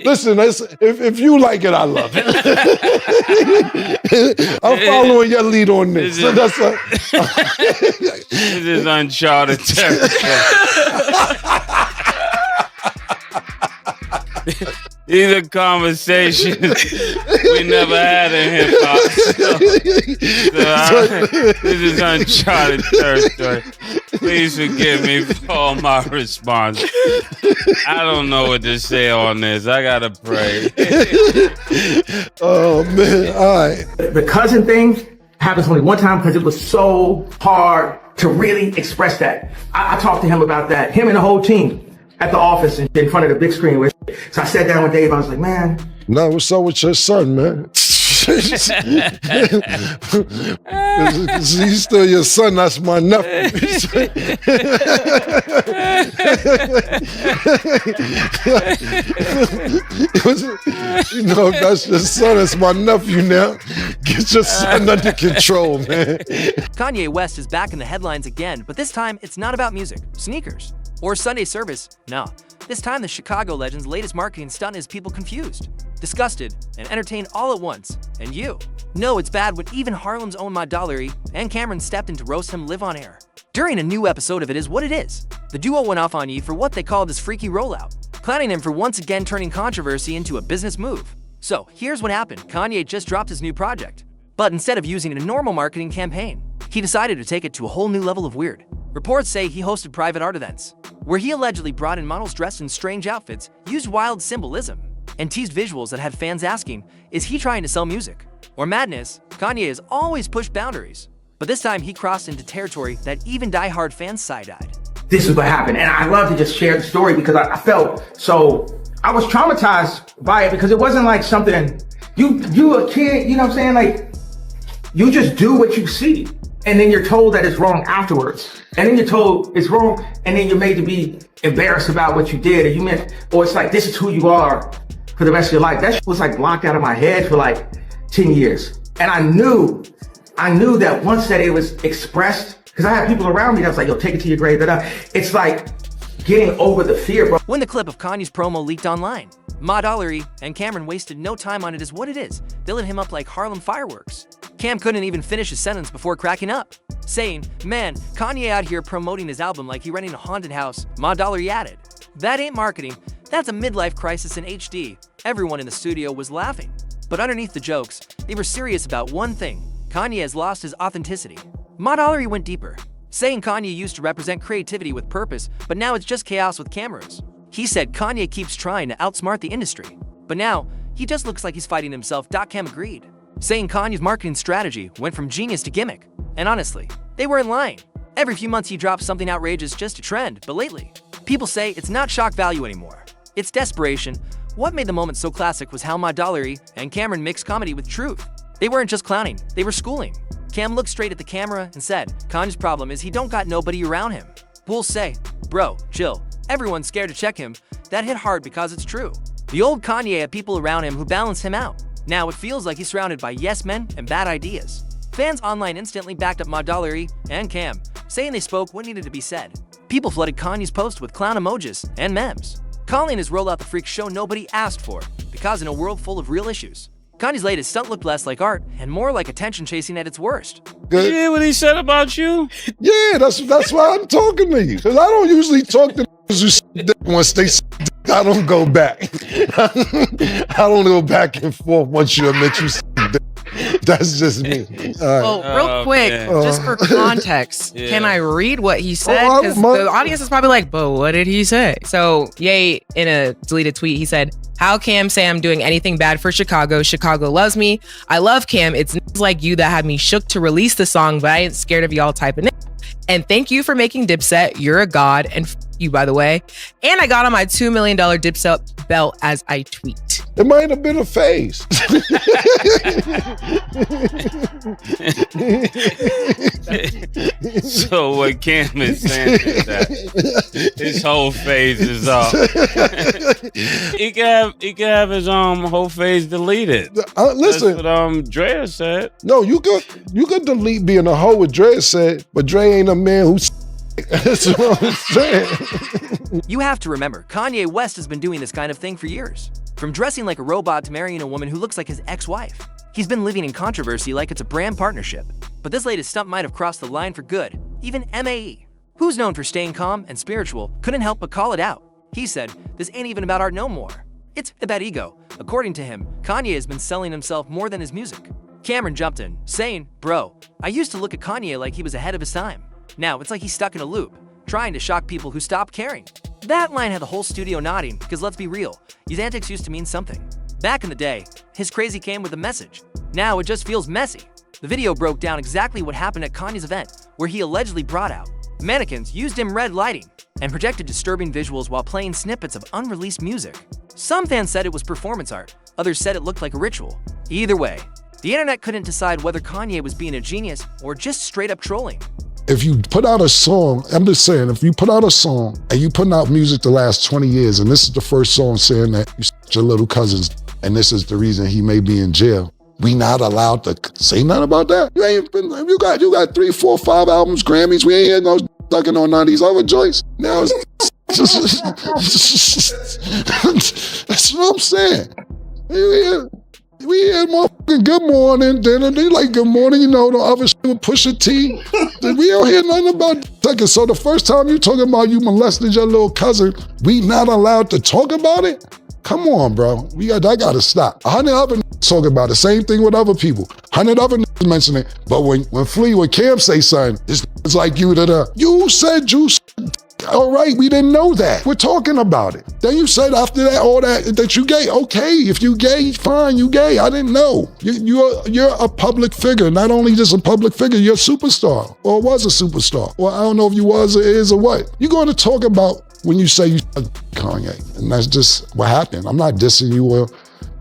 Listen, if you like it, I love it. I'm following your lead on this. This is uncharted territory. These are conversations we never had in hip hop. This is uncharted territory. Please forgive me for all my response. I don't know what to say on this. I gotta pray. Oh man! All right. The cousin thing happens only one time because it was so hard to really express that. I talked to him about that. Him and the whole team. At the office in front of the big screen. So I sat down with Dave. I was like, man. No, what's up with your son, man? He's still your son. That's my nephew. You know, if that's your son, it's my nephew now. Get your son under control, man. Kanye West is back in the headlines again, but this time it's not about music, sneakers, or Sunday service. No. This time the Chicago legend's latest marketing stunt is people confused, disgusted, and entertained all at once. And you know it's bad when even Harlem's own Mad and Camron stepped in to roast him live on air. During a new episode of It Is What It Is, the duo went off on Ye for what they called his freaky rollout, clowning him for once again turning controversy into a business move. So here's what happened. Kanye just dropped his new project, but instead of using a normal marketing campaign, he decided to take it to a whole new level of weird. Reports say he hosted private art events, where he allegedly brought in models dressed in strange outfits, used wild symbolism, and teased visuals that had fans asking, is he trying to sell music or madness? Kanye has always pushed boundaries, but this time he crossed into territory that even diehard fans side-eyed. This is what happened, and I love to just share the story because I felt so, I was traumatized by it because it wasn't like something, you a kid, you know what I'm saying? Like, you just do what you see. And then you're told that it's wrong afterwards. And then you're told it's wrong, and then you're made to be embarrassed about what you did, or it's like, this is who you are for the rest of your life. That shit was like blocked out of my head for like 10 years. And I knew that once that it was expressed, because I had people around me that was like, yo, take it to your grave. It's like getting over the fear, bro. When the clip of Kanye's promo leaked online, Mad and Camron wasted no time on It Is What It Is. They lit him up like Harlem fireworks. Cam couldn't even finish his sentence before cracking up, saying, man, Kanye out here promoting his album like he renting a haunted house. Mad added, that ain't marketing, that's a midlife crisis in HD. Everyone in the studio was laughing. But underneath the jokes, they were serious about one thing. Kanye has lost his authenticity. Mad went deeper, saying Kanye used to represent creativity with purpose, but now it's just chaos with cameras. He said Kanye keeps trying to outsmart the industry, but now he just looks like he's fighting himself. Cam agreed, saying Kanye's marketing strategy went from genius to gimmick. And honestly, they were in line. Every few months he drops something outrageous just to trend, but lately, people say it's not shock value anymore. It's desperation. What made the moment so classic was how Mad and Camron mixed comedy with truth. They weren't just clowning, they were schooling. Cam looked straight at the camera and said, Kanye's problem is he don't got nobody around him. Bulls say, bro, chill. Everyone's scared to check him. That hit hard because it's true. The old Kanye had people around him who balance him out. Now it feels like he's surrounded by yes men and bad ideas. Fans online instantly backed up Mad and Cam, saying they spoke what needed to be said. People flooded Kanye's post with clown emojis and memes, calling his Rollout the freak show nobody asked for, because in a world full of real issues, Kanye's latest stunt looked less like art and more like attention chasing at its worst. Good. You hear what he said about you? Yeah, that's why I'm talking to you. Because I don't usually talk to who once they I don't go back. I don't go back and forth once you admit you That's just me. Well, real quick, just for context, can I read what he said? Because the audience is probably like, but what did he say? So, Ye, in a deleted tweet, he said, how Cam say I'm doing anything bad for Chicago? Chicago loves me. I love Cam. It's like you that had me shook to release the song, but I ain't scared of y'all typing it. And thank you for making Dipset. You're a god. And you, by the way. And I got on my $2 million Dipset belt as I tweet. It might have been a phase. So what Cam is saying is that his whole phase is off. He can have his whole phase deleted. Listen, that's what Drea said. No, you could delete being a hoe, what Dre said, but Dre ain't a man who's. That's what I'm saying. You have to remember, Kanye West has been doing this kind of thing for years. From dressing like a robot to marrying a woman who looks like his ex-wife. He's been living in controversy like it's a brand partnership. But this latest stunt might have crossed the line for good. Even Mase, who's known for staying calm and spiritual, couldn't help but call it out. He said, "This ain't even about art no more. It's about ego." According to him, Kanye has been selling himself more than his music. Camron jumped in, saying, "Bro, I used to look at Kanye like he was ahead of his time. Now it's like he's stuck in a loop, trying to shock people who stopped caring." That line had the whole studio nodding, because let's be real, these antics used to mean something. Back in the day, his crazy came with a message. Now it just feels messy. The video broke down exactly what happened at Kanye's event, where he allegedly brought out mannequins, used dim red lighting, and projected disturbing visuals while playing snippets of unreleased music. Some fans said it was performance art, others said it looked like a ritual. Either way, the internet couldn't decide whether Kanye was being a genius or just straight up trolling. If you put out a song, I'm just saying, if you put out a song and you putting out music the last 20 years and this is the first song saying that you your little cousins and this is the reason he may be in jail, we not allowed to say nothing about that? You ain't been, you got 3, 4, 5 albums, Grammys, we ain't had no ducking on none of these other joints. Now it's that's what I'm saying. We had motherfucking Good Morning, then they like Good Morning, you know, the other shit with Pusha T. We don't hear nothing about that. So the first time you talking about you molested your little cousin, we not allowed to talk about it? Come on, bro. I gotta stop. 100 other talk about it. Same thing with other people. 100 other mention it. But when Cam say something, it's like you you said you. All right, we didn't know that. We're talking about it. Then you said after that, all that you gay. Okay, if you gay, fine, you gay. I didn't know. You're a public figure. Not only just a public figure, you're a superstar or was a superstar. Well, I don't know if you was or is or what. You're going to talk about when you say you Kanye, and that's just what happened. I'm not dissing you or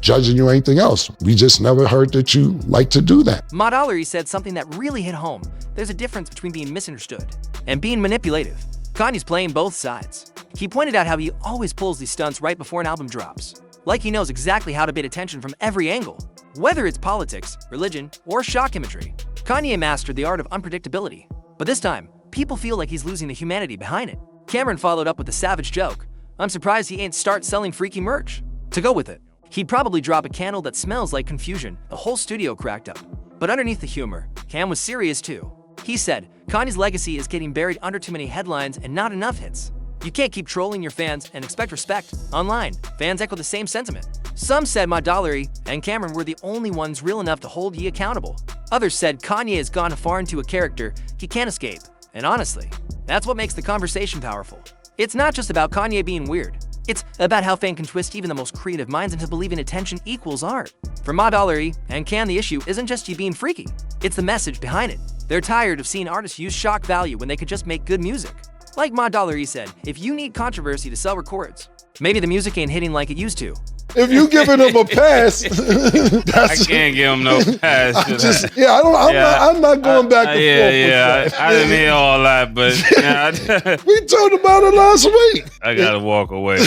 judging you or anything else. We just never heard that you like to do that. Mase said something that really hit home. There's a difference between being misunderstood and being manipulative. Kanye's playing both sides. He pointed out how he always pulls these stunts right before an album drops. Like he knows exactly how to bait attention from every angle. Whether it's politics, religion, or shock imagery, Kanye mastered the art of unpredictability. But this time, people feel like he's losing the humanity behind it. Camron followed up with a savage joke. "I'm surprised he ain't start selling freaky merch." To go with it, he'd probably drop a candle that smells like confusion. The whole studio cracked up. But underneath the humor, Cam was serious too. He said, "Kanye's legacy is getting buried under too many headlines and not enough hits. You can't keep trolling your fans and expect respect. Online, fans echo the same sentiment. Some said Mase and Camron were the only ones real enough to hold ye accountable. Others said Kanye has gone far into a character he can't escape. And honestly, that's what makes the conversation powerful. It's not just about Kanye being weird. It's about how fans can twist even the most creative minds into believing attention equals art. For Mase and Cam, the issue isn't just you being freaky. It's the message behind it. They're tired of seeing artists use shock value when they could just make good music. Like Mase said, if you need controversy to sell records, maybe the music ain't hitting like it used to. If you giving him a pass, I can't give him no pass. I'm not going back and forth. I didn't hear all that, but we talked about it last week. I gotta walk away.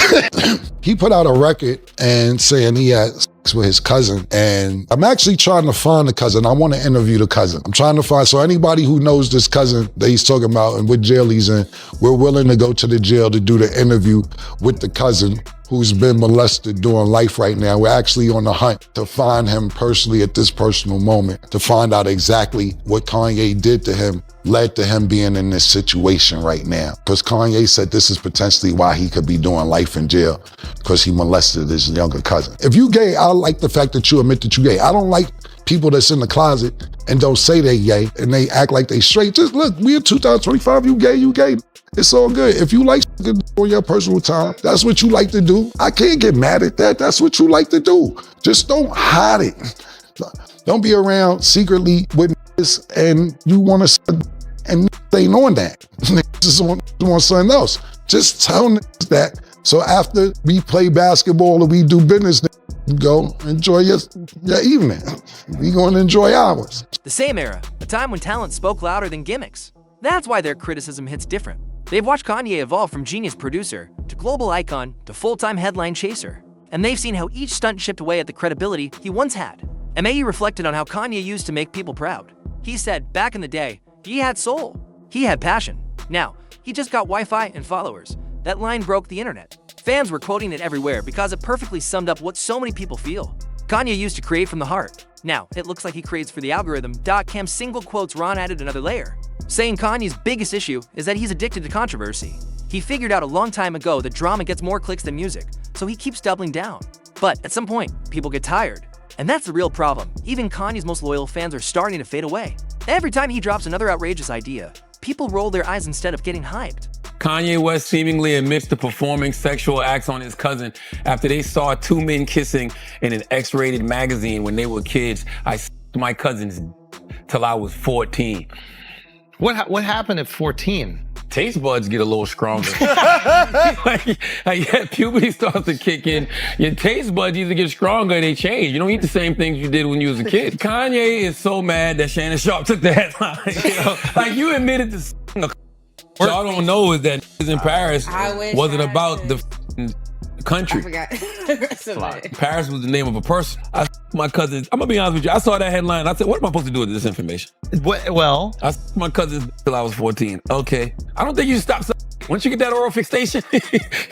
He put out a record and saying he had sex with his cousin, and I'm actually trying to find the cousin. I want to interview the cousin. I'm trying to find, so anybody who knows this cousin that he's talking about and what jail he's in, we're willing to go to the jail to do the interview with the cousin who's been molested during life right now. We're actually on the hunt to find him personally at this personal moment, to find out exactly what Kanye did to him led to him being in this situation right now. Because Kanye said this is potentially why he could be doing life in jail, because he molested his younger cousin. If you gay, I like the fact that you admit that you gay. I don't like people that's in the closet and don't say they gay and they act like they straight. Just look, we in 2025, you gay. It's all good. If you like on your personal time, that's what you like to do. I can't get mad at that. That's what you like to do. Just don't hide it. Don't be around secretly with this and you want to and they ain't on that. Just want something else. Just tell that. So after we play basketball or we do business, go enjoy your evening. We going to enjoy ours. The same era, a time when talent spoke louder than gimmicks. That's why their criticism hits different. They've watched Kanye evolve from genius producer to global icon to full-time headline chaser. And they've seen how each stunt chipped away at the credibility he once had. Mase reflected on how Kanye used to make people proud. He said, back in the day, he had soul. He had passion. Now, he just got Wi-Fi and followers. That line broke the internet. Fans were quoting it everywhere because it perfectly summed up what so many people feel. Kanye used to create from the heart. Now, it looks like he creates for the algorithm. Cam's single quotes Ron added another layer, saying Kanye's biggest issue is that he's addicted to controversy. He figured out a long time ago that drama gets more clicks than music, so he keeps doubling down. But at some point, people get tired. And that's the real problem. Even Kanye's most loyal fans are starting to fade away. Every time he drops another outrageous idea, people roll their eyes instead of getting hyped. Kanye West seemingly admits to performing sexual acts on his cousin after they saw two men kissing in an X-rated magazine when they were kids. I s***ed my cousin's till I was 14. What happened at 14? Taste buds get a little stronger. Puberty starts to kick in. Your taste buds either get stronger or they change. You don't eat the same things you did when you was a kid. Kanye is so mad that Shannon Sharp took the headline. You admitted to what y'all don't know is that in Paris wasn't about the country. I forgot. Paris was the name of a person. My cousin, I'm gonna be honest with you, I saw that headline. I said, what am I supposed to do with this information? Well, I my cousin till I was 14. Okay. I don't think you should stop. Once you get that oral fixation,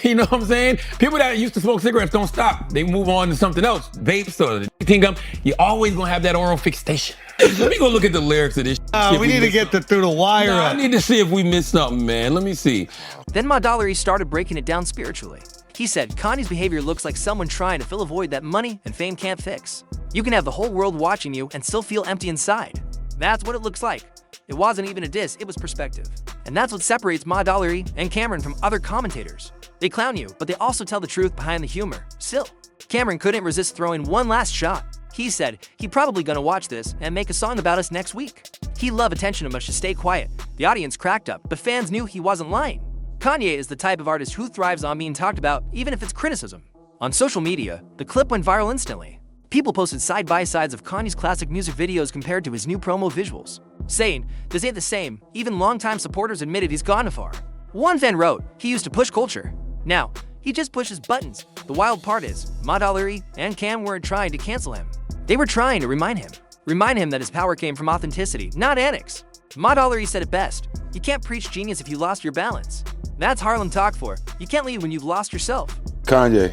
you know what I'm saying? People that used to smoke cigarettes don't stop. They move on to something else. Vapes or the nicotine gum. You're always gonna have that oral fixation. Let me go look at the lyrics of this. We need to get through the wire. I need to see if we missed something, man. Let me see. Then Madollery started breaking it down spiritually. He said Kanye's behavior looks like someone trying to fill a void that money and fame can't fix. You can have the whole world watching you and still feel empty inside. That's what it looks like. It wasn't even a diss, it was perspective. And that's what separates Madollery and Camron from other commentators. They clown you, but they also tell the truth behind the humor. Still, Camron couldn't resist throwing one last shot. He said he's probably gonna watch this and make a song about us next week. He loved attention and must just stay quiet. The audience cracked up, but fans knew he wasn't lying. Kanye is the type of artist who thrives on being talked about, even if it's criticism. On social media, the clip went viral instantly. People posted side-by-sides of Kanye's classic music videos compared to his new promo visuals, saying, "This ain't the same." Even longtime supporters admitted he's gone too far. One fan wrote, "He used to push culture. Now, he just pushes buttons." The wild part is, Madollery and Cam weren't trying to cancel him. They were trying to remind him that his power came from authenticity, not antics. Madollery said it best, "You can't preach genius if you lost your balance." That's Harlem talk for. You can't lead when you've lost yourself. Kanye,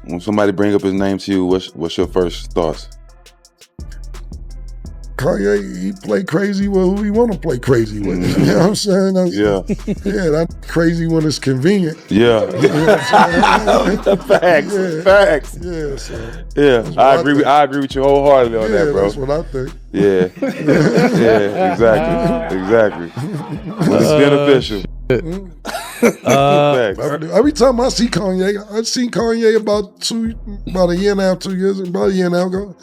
when somebody bring up his name to you, what's your first thoughts? Kanye, he play crazy with who he want to play crazy with. You know what I'm saying? Yeah, that's crazy when it's convenient. Yeah. You know what I'm saying? Facts. Yeah, so yeah. I agree with you wholeheartedly on that, bro. That's what I think. Yeah. Exactly. It's beneficial. Every time I see Kanye, I've seen Kanye about a year now, 2 years, about a year now ago.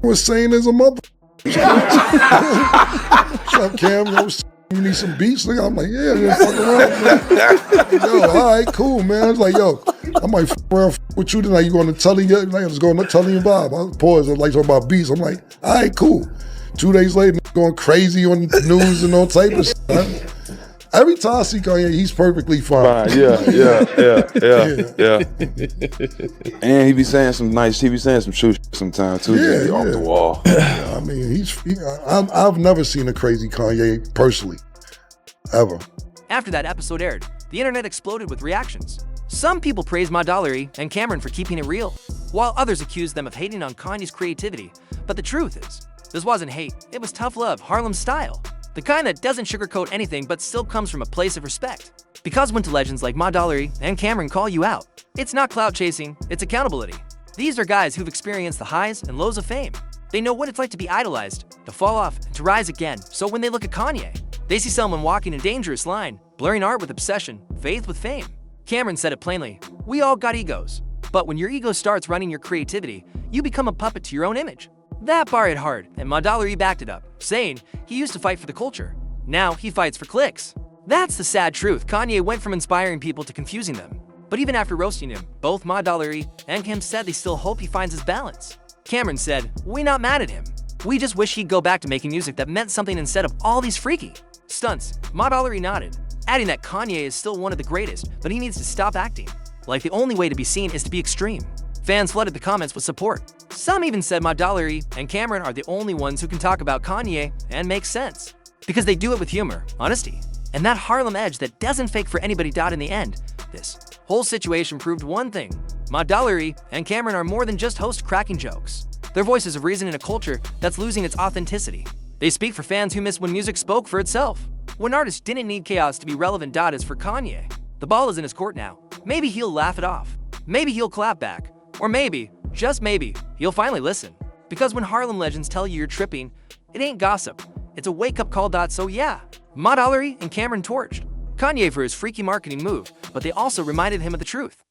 Was saying as a mother. What's up, Cam? You need some beats? I'm like, yeah, fuck around, man. Yo, all right, cool, man. I was like, yo, I might fuck around with you tonight. You going to Tully? Like, I was going to Tully and Bob. I paused. I was like talking about beats. I'm like, all right, cool. 2 days later, going crazy on the news and all type of shit. Every time I see Kanye, he's perfectly fine. Yeah. And he be saying some true shit sometimes too. Just be off the wall. Yeah, I mean, I've never seen a crazy Kanye personally, ever. After that episode aired, the internet exploded with reactions. Some people praised Madollery and Camron for keeping it real, while others accused them of hating on Kanye's creativity. But the truth is, this wasn't hate, it was tough love, Harlem style. The kind that doesn't sugarcoat anything but still comes from a place of respect. Because when legends like Madollery and Camron call you out, it's not clout chasing, it's accountability. These are guys who've experienced the highs and lows of fame. They know what it's like to be idolized, to fall off, and to rise again. So when they look at Kanye, they see someone walking a dangerous line, blurring art with obsession, faith with fame. Camron said it plainly, "We all got egos. But when your ego starts running your creativity, you become a puppet to your own image." That bar hit hard, and Madollery backed it up, saying he used to fight for the culture. Now he fights for clicks. That's the sad truth. Kanye went from inspiring people to confusing them. But even after roasting him, both Madollery and Kim said they still hope he finds his balance. Camron said, "We not mad at him. We just wish he'd go back to making music that meant something instead of all these freaky stunts." Madollery nodded, adding that Kanye is still one of the greatest, but he needs to stop acting like the only way to be seen is to be extreme. Fans flooded the comments with support. Some even said Madollery and Camron are the only ones who can talk about Kanye and make sense, because they do it with humor, honesty, and that Harlem edge that doesn't fake for anybody. In the end, this Whole situation proved one thing. Madollery and Camron are more than just hosts cracking jokes. They're voices of reason in a culture that's losing its authenticity. They speak for fans who miss when music spoke for itself. When artists didn't need chaos to be relevant. As for Kanye, the ball is in his court now. Maybe he'll laugh it off. Maybe he'll clap back. Or maybe, just maybe, he'll finally listen. Because when Harlem legends tell you you're tripping, it ain't gossip. It's a wake-up call. So yeah, Madollery and Camron torched Kanye for his freaky marketing move, but they also reminded him of the truth.